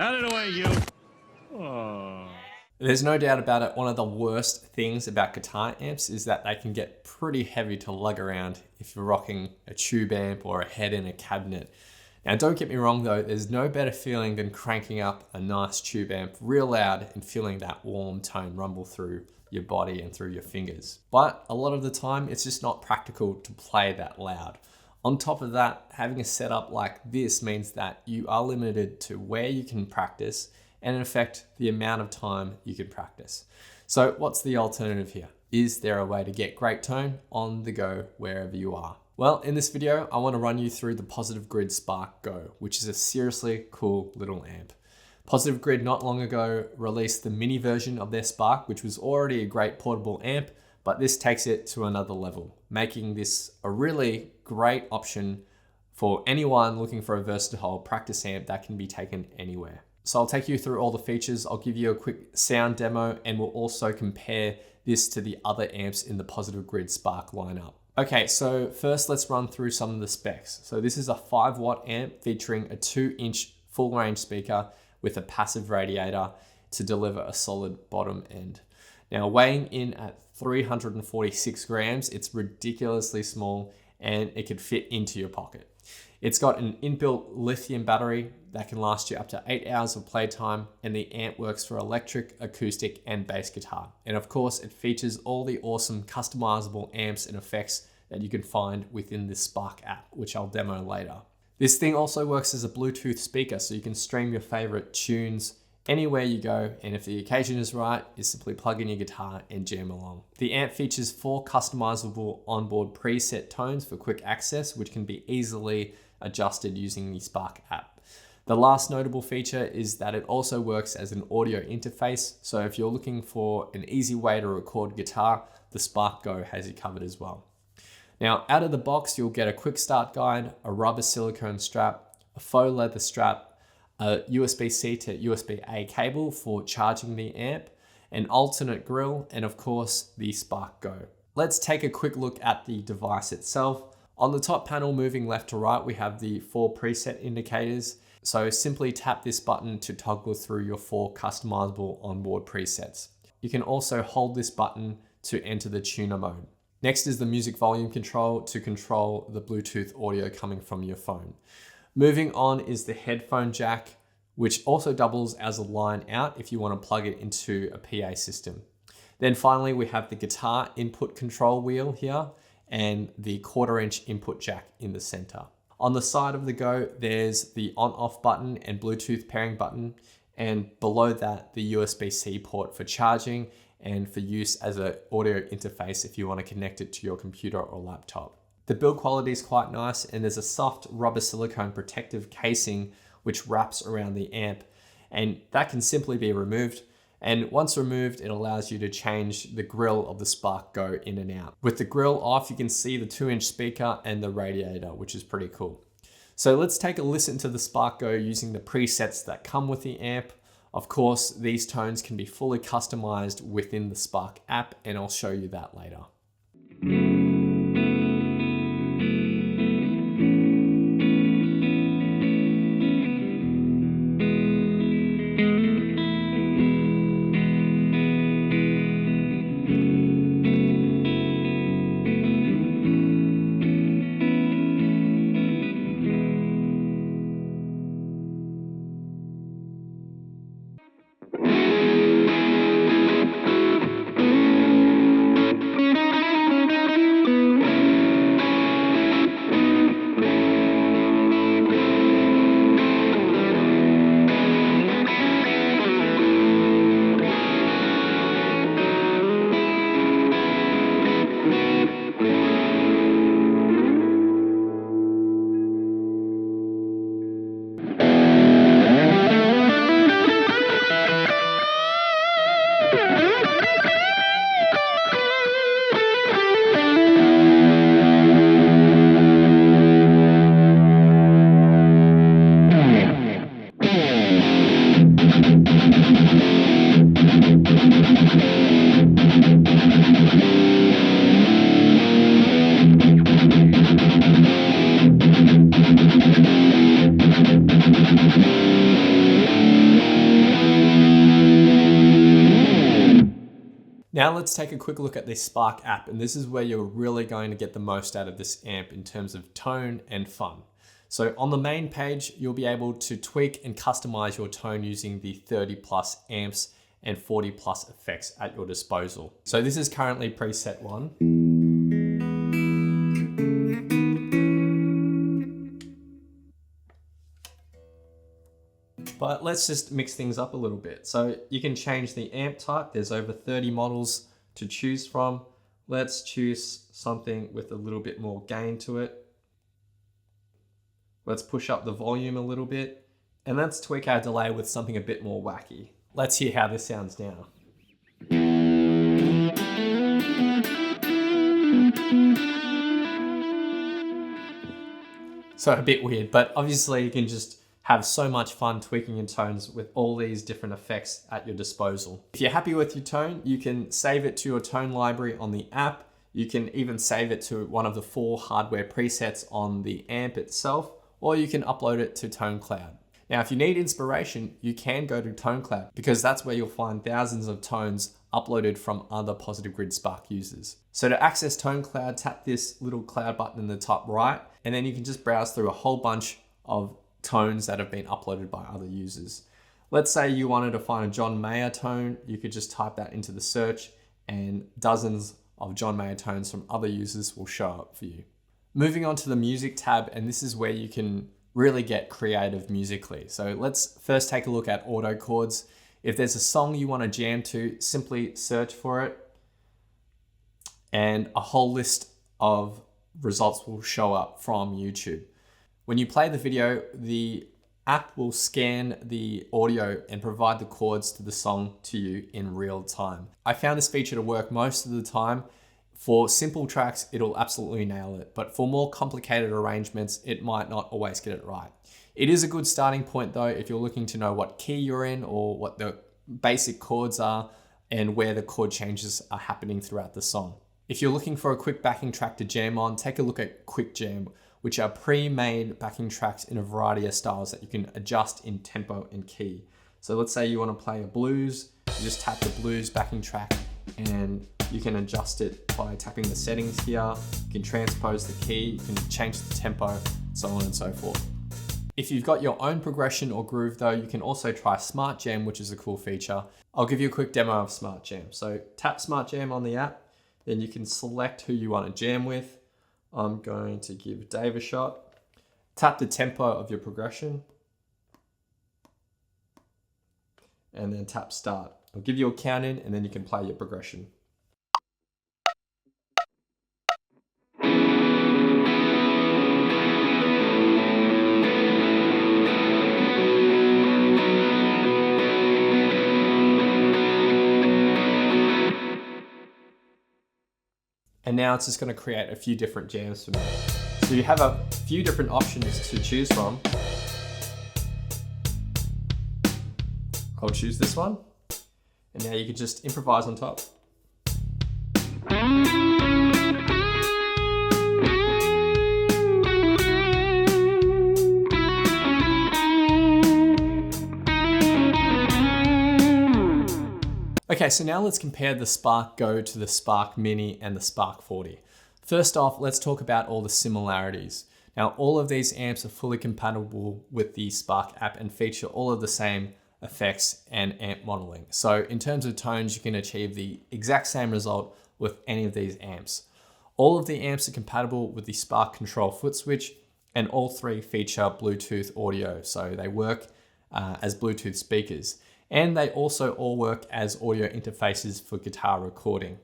Out of the way, you. Oh. There's no doubt about it, one of the worst things about guitar amps is that they can get pretty heavy to lug around if you're rocking a tube amp or a head in a cabinet. Now don't get me wrong though, there's no better feeling than cranking up a nice tube amp real loud and feeling that warm tone rumble through your body and through your fingers. But a lot of the time it's just not practical to play that loud. On top of that, having a setup like this means that you are limited to where you can practice and in effect, the amount of time you can practice. So what's the alternative here? Is there a way to get great tone on the go wherever you are? Well, in this video, I want to run you through the Positive Grid Spark Go, which is a seriously cool little amp. Positive Grid not long ago released the mini version of their Spark, which was already a great portable amp, but this takes it to another level, making this a really great option for anyone looking for a versatile practice amp that can be taken anywhere. So I'll take you through all the features, I'll give you a quick sound demo, and we'll also compare this to the other amps in the Positive Grid Spark lineup. Okay, so first let's run through some of the specs. So this is a 5-watt amp featuring a 2-inch full range speaker with a passive radiator to deliver a solid bottom end. Now weighing in at 346 grams, it's ridiculously small and it could fit into your pocket. It's got an inbuilt lithium battery that can last you up to 8 hours of playtime, and the amp works for electric, acoustic, and bass guitar. And of course, it features all the awesome customizable amps and effects that you can find within this Spark app, which I'll demo later. This thing also works as a Bluetooth speaker, so you can stream your favorite tunes anywhere you go, and if the occasion is right, you simply plug in your guitar and jam along. The amp features 4 customizable onboard preset tones for quick access, which can be easily adjusted using the Spark app. The last notable feature is that it also works as an audio interface, so if you're looking for an easy way to record guitar, the Spark Go has you covered as well. Now, out of the box, you'll get a quick start guide, a rubber silicone strap, a faux leather strap, a USB-C to USB-A cable for charging the amp, an alternate grill, and of course, the Spark Go. Let's take a quick look at the device itself. On the top panel, moving left to right, we have the 4 preset indicators. So simply tap this button to toggle through your 4 customizable onboard presets. You can also hold this button to enter the tuner mode. Next is the music volume control to control the Bluetooth audio coming from your phone. Moving on is the headphone jack, which also doubles as a line out if you want to plug it into a PA system. Then finally, we have the guitar input control wheel here and the 1/4-inch input jack in the center. On the side of the Go, there's the on-off button and Bluetooth pairing button, and below that, the USB-C port for charging and for use as an audio interface if you want to connect it to your computer or laptop. The build quality is quite nice, and there's a soft rubber silicone protective casing which wraps around the amp, and that can simply be removed. And once removed, it allows you to change the grill of the Spark Go in and out. With the grill off, you can see the 2-inch speaker and the radiator, which is pretty cool. So let's take a listen to the Spark Go using the presets that come with the amp. Of course, these tones can be fully customized within the Spark app, and I'll show you that later. Now let's take a quick look at the Spark app, and this is where you're really going to get the most out of this amp in terms of tone and fun. So on the main page, you'll be able to tweak and customize your tone using the 30 plus amps and 40 plus effects at your disposal. So this is currently preset 1. But let's just mix things up a little bit. So you can change the amp type. There's over 30 models to choose from. Let's choose something with a little bit more gain to it. Let's push up the volume a little bit. And let's tweak our delay with something a bit more wacky. Let's hear how this sounds now. So a bit weird, but obviously you can just have so much fun tweaking your tones with all these different effects at your disposal. If you're happy with your tone, you can save it to your tone library on the app. You can even save it to one of the 4 hardware presets on the amp itself, or you can upload it to ToneCloud. Now, if you need inspiration, you can go to ToneCloud because that's where you'll find thousands of tones uploaded from other Positive Grid Spark users. So to access ToneCloud, tap this little cloud button in the top right, and then you can just browse through a whole bunch of tones that have been uploaded by other users. Let's say you wanted to find a John Mayer tone, you could just type that into the search and dozens of John Mayer tones from other users will show up for you. Moving on to the music tab, and this is where you can really get creative musically. So let's first take a look at auto chords. If there's a song you want to jam to, simply search for it and a whole list of results will show up from YouTube. When you play the video, the app will scan the audio and provide the chords to the song to you in real time. I found this feature to work most of the time. For simple tracks, it'll absolutely nail it, but for more complicated arrangements, it might not always get it right. It is a good starting point though if you're looking to know what key you're in or what the basic chords are and where the chord changes are happening throughout the song. If you're looking for a quick backing track to jam on, take a look at Quick Jam, which are pre-made backing tracks in a variety of styles that you can adjust in tempo and key. So let's say you want to play a blues, you just tap the blues backing track and you can adjust it by tapping the settings here. You can transpose the key, you can change the tempo, so on and so forth. If you've got your own progression or groove though, you can also try Smart Jam, which is a cool feature. I'll give you a quick demo of Smart Jam. So tap Smart Jam on the app, then you can select who you want to jam with. I'm going to give Dave a shot. Tap the tempo of your progression and then tap start. I'll give you a count in and then you can play your progression. And now it's just going to create a few different jams for me. So you have a few different options to choose from. I'll choose this one. And now you can just improvise on top. Okay, so now let's compare the Spark Go to the Spark Mini and the Spark 40. First off, let's talk about all the similarities. Now, all of these amps are fully compatible with the Spark app and feature all of the same effects and amp modeling. So in terms of tones, you can achieve the exact same result with any of these amps. All of the amps are compatible with the Spark Control foot switch, and all 3 feature Bluetooth audio. So they work as Bluetooth speakers. And they also all work as audio interfaces for guitar recording.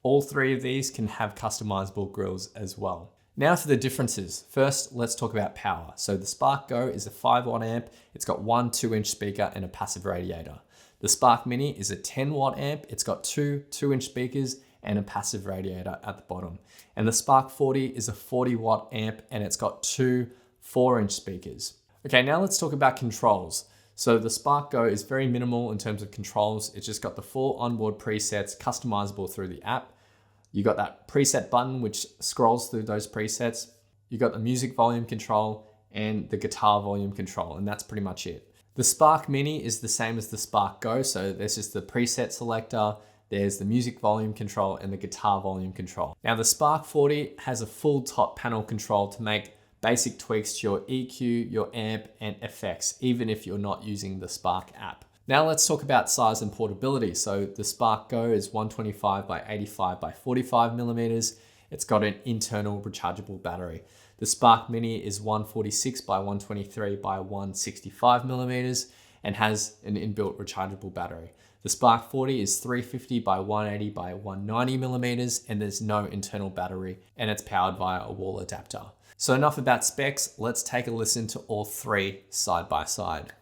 All 3 of these can have customizable grills as well. Now for the differences. First, let's talk about power. So the Spark Go is a 5-watt amp. It's got one 2-inch speaker and a passive radiator. The Spark Mini is a 10-watt amp. It's got 2 2-inch speakers and a passive radiator at the bottom. And the Spark 40 is a 40-watt amp and it's got 2 4-inch speakers. Okay, now let's talk about controls. So the Spark Go is very minimal in terms of controls. It's just got the 4 onboard presets customizable through the app. You got that preset button which scrolls through those presets. You got the music volume control and the guitar volume control, and that's pretty much it. The Spark Mini is the same as the Spark Go, so there's just the preset selector, there's the music volume control and the guitar volume control. Now the Spark 40 has a full top panel control to make basic tweaks to your EQ, your amp, and effects, even if you're not using the Spark app. Now let's talk about size and portability. So the Spark Go is 125 by 85 by 45 millimeters. It's got an internal rechargeable battery. The Spark Mini is 146 by 123 by 165 millimeters and has an inbuilt rechargeable battery. The Spark 40 is 350 by 180 by 190 millimeters and there's no internal battery and it's powered via a wall adapter. So enough about specs, let's take a listen to all three side by side.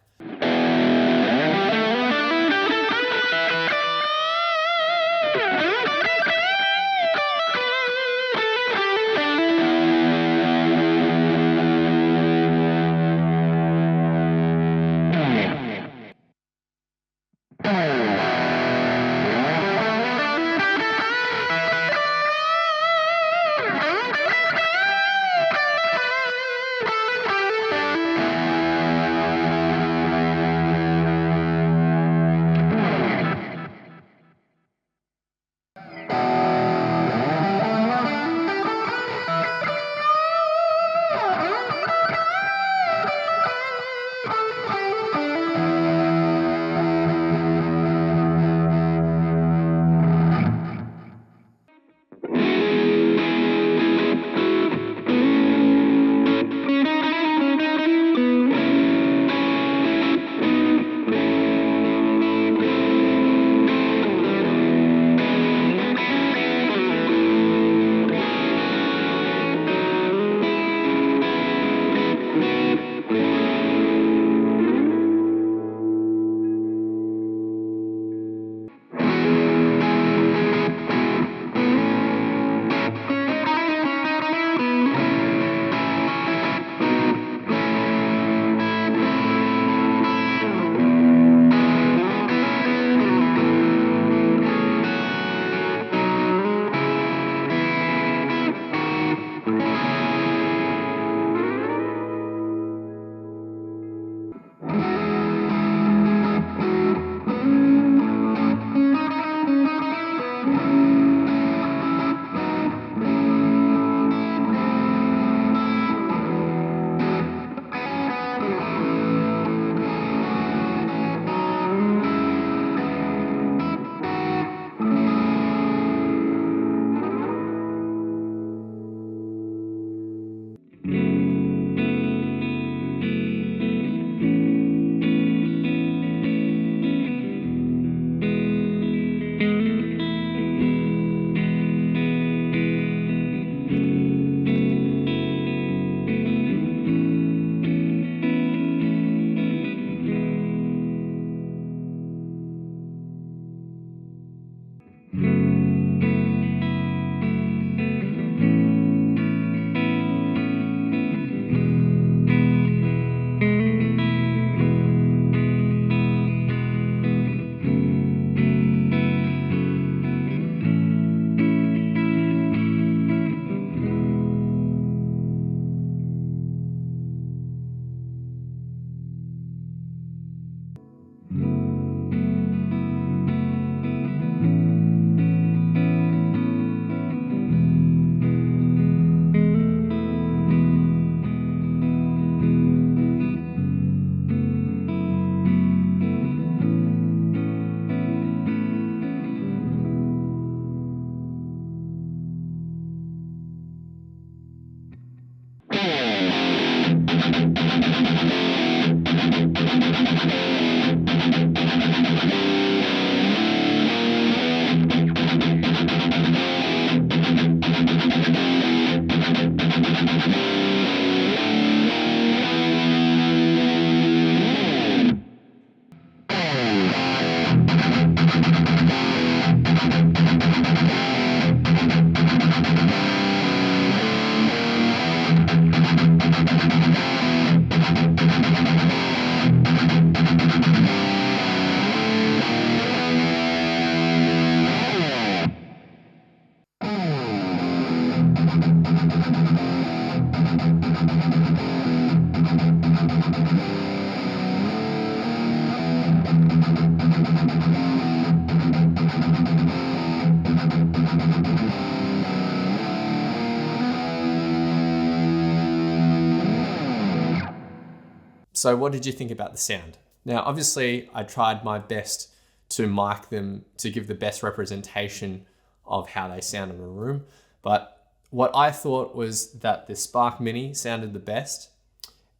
So what did you think about the sound? Now, obviously I tried my best to mic them to give the best representation of how they sound in a room. But what I thought was that the Spark Mini sounded the best,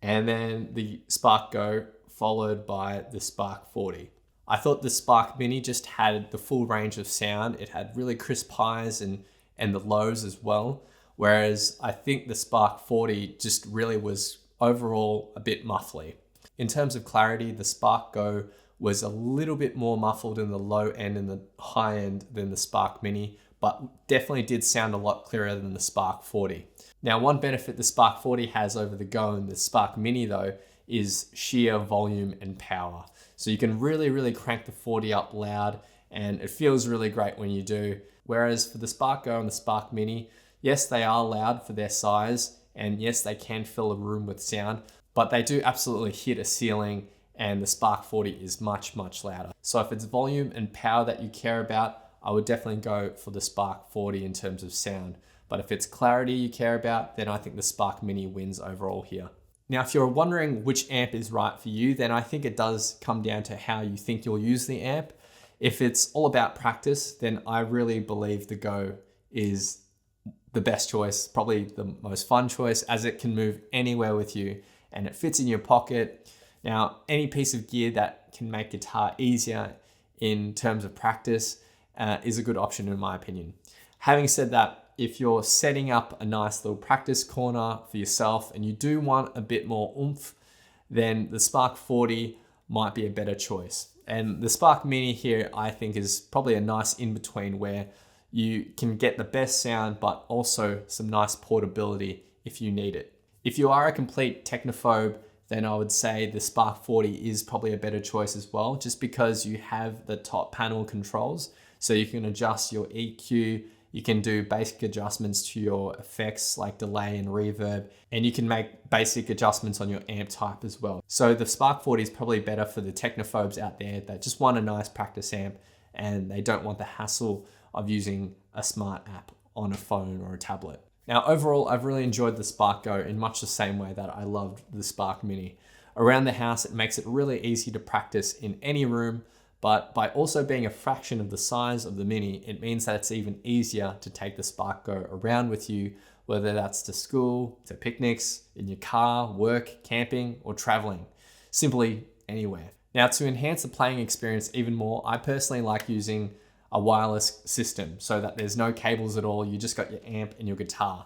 and then the Spark Go followed by the Spark 40. I thought the Spark Mini just had the full range of sound. It had really crisp highs and the lows as well. Whereas I think the Spark 40 just really was overall a bit muffly. In terms of clarity, the Spark Go was a little bit more muffled in the low end and the high end than the Spark Mini, but definitely did sound a lot clearer than the Spark 40. Now, one benefit the Spark 40 has over the Go and the Spark Mini though is sheer volume and power. So you can really crank the 40 up loud, and it feels really great when you do. Whereas for the Spark Go and the Spark Mini, yes, they are loud for their size, and yes, they can fill a room with sound, but they do absolutely hit a ceiling, and the Spark 40 is much louder. So if it's volume and power that you care about, I would definitely go for the Spark 40 in terms of sound. But if it's clarity you care about, then I think the Spark Mini wins overall here. Now, if you're wondering which amp is right for you, then I think it does come down to how you think you'll use the amp. If it's all about practice, then I really believe the Go is the best choice, probably the most fun choice, as it can move anywhere with you and it fits in your pocket. Now, any piece of gear that can make guitar easier in terms of practice is a good option in my opinion. Having said that, if you're setting up a nice little practice corner for yourself and you do want a bit more oomph, then the Spark 40 might be a better choice. And the Spark Mini here, I think, is probably a nice in-between where you can get the best sound, but also some nice portability if you need it. If you are a complete technophobe, then I would say the Spark 40 is probably a better choice as well, just because you have the top panel controls. So you can adjust your EQ, you can do basic adjustments to your effects like delay and reverb, and you can make basic adjustments on your amp type as well. So the Spark 40 is probably better for the technophobes out there that just want a nice practice amp and they don't want the hassle of using a smart app on a phone or a tablet. Now, overall, I've really enjoyed the Spark Go in much the same way that I loved the Spark Mini. Around the house, it makes it really easy to practice in any room, but by also being a fraction of the size of the Mini, it means that it's even easier to take the Spark Go around with you, whether that's to school, to picnics, in your car, work, camping, or traveling, simply anywhere. Now, to enhance the playing experience even more, I personally like using a wireless system so that there's no cables at all. You just got your amp and your guitar.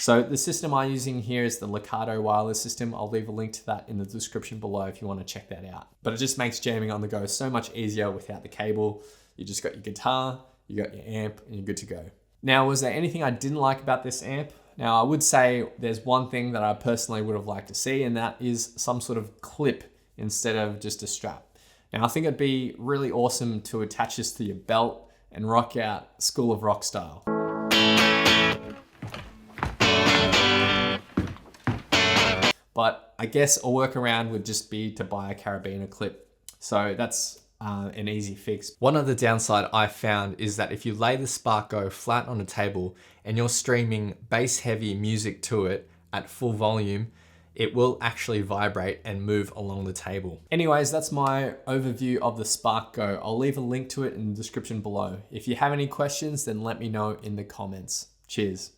So the system I'm using here is the Licado wireless system. I'll leave a link to that in the description below if you want to check that out. But it just makes jamming on the go so much easier without the cable. You just got your guitar, you got your amp, and you're good to go. Now, was there anything I didn't like about this amp? Now, I would say there's one thing that I personally would have liked to see, and that is some sort of clip instead of just a strap. Now, I think it'd be really awesome to attach this to your belt and rock out School of Rock style. But I guess a workaround would just be to buy a carabiner clip. So that's an easy fix. One other downside I found is that if you lay the Spark Go flat on a table and you're streaming bass heavy music to it at full volume, it will actually vibrate and move along the table. Anyways, that's my overview of the Spark Go. I'll leave a link to it in the description below. If you have any questions, then let me know in the comments. Cheers.